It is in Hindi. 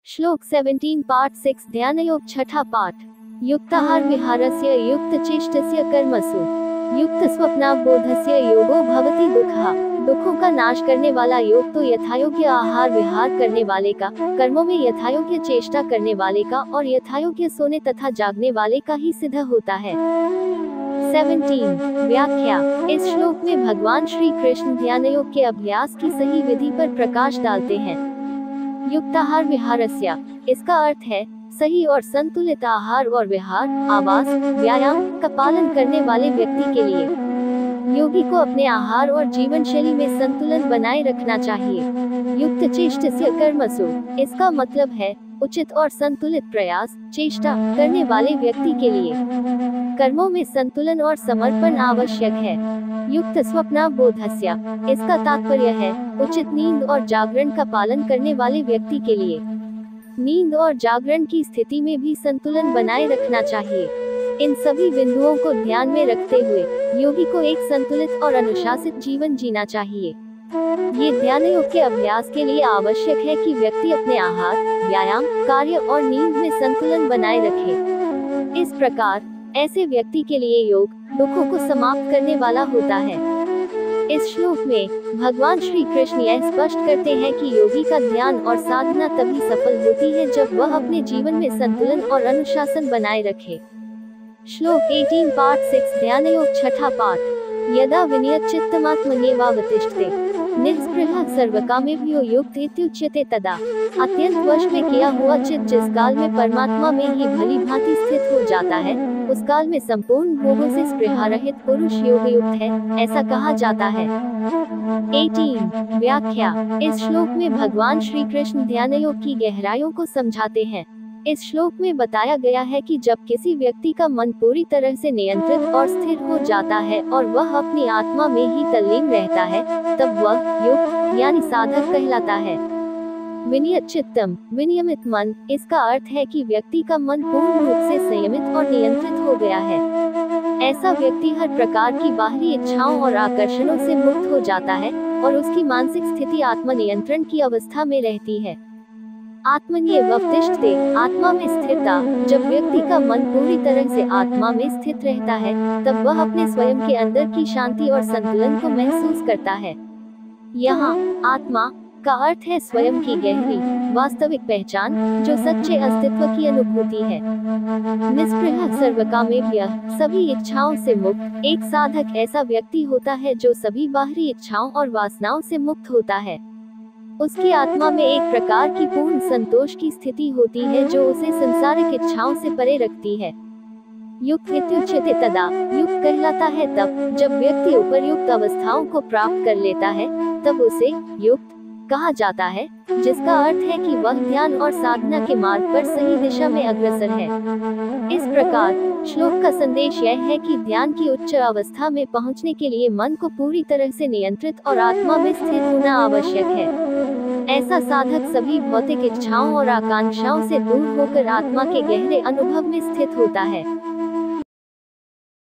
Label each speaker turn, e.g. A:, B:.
A: श्लोक 17 पार्ट 6 ध्यानयोग छठा पाठ। युक्ताहार विहारस्य युक्तचेष्टस्य कर्मसु युक्त स्वप्नावबोधस्य योगो भवति दुःखः। दुखों का नाश करने वाला योग तो यथायोग्य आहार विहार करने वाले का, कर्मों में यथायोग्य चेष्टा करने वाले का और यथायोग्य सोने तथा जागने वाले का ही सिद्ध होता है। 17 व्याख्या। इस श्लोक में भगवान श्री कृष्ण ध्यानयोग के अभ्यास की सही विधि पर प्रकाश डालते हैं। युक्ताहार विहारस्य, इसका अर्थ है सही और संतुलित आहार और विहार, आवास, व्यायाम का पालन करने वाले व्यक्ति के लिए। योगी को अपने आहार और जीवन शैली में संतुलन बनाए रखना चाहिए। युक्त चेष्टस्य कर्मसु, इसका मतलब है उचित और संतुलित प्रयास, चेष्टा करने वाले व्यक्ति के लिए। कर्मों में संतुलन और समर्पण आवश्यक है। युक्त स्वप्नावबोधस्य, इसका तात्पर्य है उचित नींद और जागरण का पालन करने वाले व्यक्ति के लिए। नींद और जागरण की स्थिति में भी संतुलन बनाए रखना चाहिए। इन सभी बिंदुओं को ध्यान में रखते हुए योगी को एक संतुलित और अनुशासित जीवन जीना चाहिए। ये ध्यान योग के अभ्यास के लिए आवश्यक है कि व्यक्ति अपने आहार, व्यायाम, कार्य और नींद में संतुलन बनाए रखे। इस प्रकार ऐसे व्यक्ति के लिए योग दुखों को समाप्त करने वाला होता है। इस श्लोक में भगवान श्री कृष्ण यह स्पष्ट करते हैं कि योगी का ध्यान और साधना तभी सफल होती है जब वह अपने जीवन में संतुलन और अनुशासन बनाए रखे। श्लोक 18 पार्ट 6 ध्यानयोग छठा पाठ। यदा विनियत चित्तमात्मन्येवावतिष्ठते निस्पृहः सर्वकामेभ्यो युक्त इत्युच्यते तदा। अत्यंत वश में किया हुआ चित्त जिस काल में परमात्मा में ही भली भांति स्थित हो जाता है, उस काल में संपूर्ण भोगों से स्पृहा रहित पुरुष योग युक्त है, ऐसा कहा जाता है। 18 व्याख्या। इस श्लोक में भगवान श्री कृष्ण ध्यानयोग की गहराइयों को समझाते हैं। इस श्लोक में बताया गया है कि जब किसी व्यक्ति का मन पूरी तरह से नियंत्रित और स्थिर हो जाता है और वह अपनी आत्मा में ही तल्लीन रहता है, तब वह युक्त यानी साधक कहलाता है। विनियत चित्तम, विनियमित मन, इसका अर्थ है कि व्यक्ति का मन पूर्ण रूप से संयमित और नियंत्रित हो गया है। ऐसा व्यक्ति हर प्रकार की बाहरी इच्छाओं और आकर्षणों से मुक्त हो जाता है और उसकी मानसिक स्थिति आत्मनियंत्रण की अवस्था में रहती है। आत्मन्येवावतिष्ठते, आत्मा में स्थिरता। जब व्यक्ति का मन पूरी तरह से आत्मा में स्थित रहता है, तब वह अपने स्वयं के अंदर की शांति और संतुलन को महसूस करता है। यहाँ आत्मा का अर्थ है स्वयं की गहरी वास्तविक पहचान, जो सच्चे अस्तित्व की अनुभूति है। निस्पृहः सर्वकामेभ्यः, सभी इच्छाओं से मुक्त। एक साधक ऐसा व्यक्ति होता है जो सभी बाहरी इच्छाओं और वासनाओं से मुक्त होता है। उसकी आत्मा में एक प्रकार की पूर्ण संतोष की स्थिति होती है जो उसे संसारिक इच्छाओं से परे रखती है। युक्त इत्युच्यते तदा, युक्त कहलाता है तब जब व्यक्ति उपर्युक्त अवस्थाओं को प्राप्त कर लेता है, तब उसे युक्त कहा जाता है, जिसका अर्थ है कि वह ध्यान और साधना के मार्ग पर सही दिशा में अग्रसर है। इस प्रकार श्लोक का संदेश यह है कि ध्यान की उच्च अवस्था में पहुंचने के लिए मन को पूरी तरह से नियंत्रित और आत्मा में स्थिर होना आवश्यक है। ऐसा साधक सभी भौतिक इच्छाओं और आकांक्षाओं से दूर होकर आत्मा के गहरे अनुभव में स्थित होता है।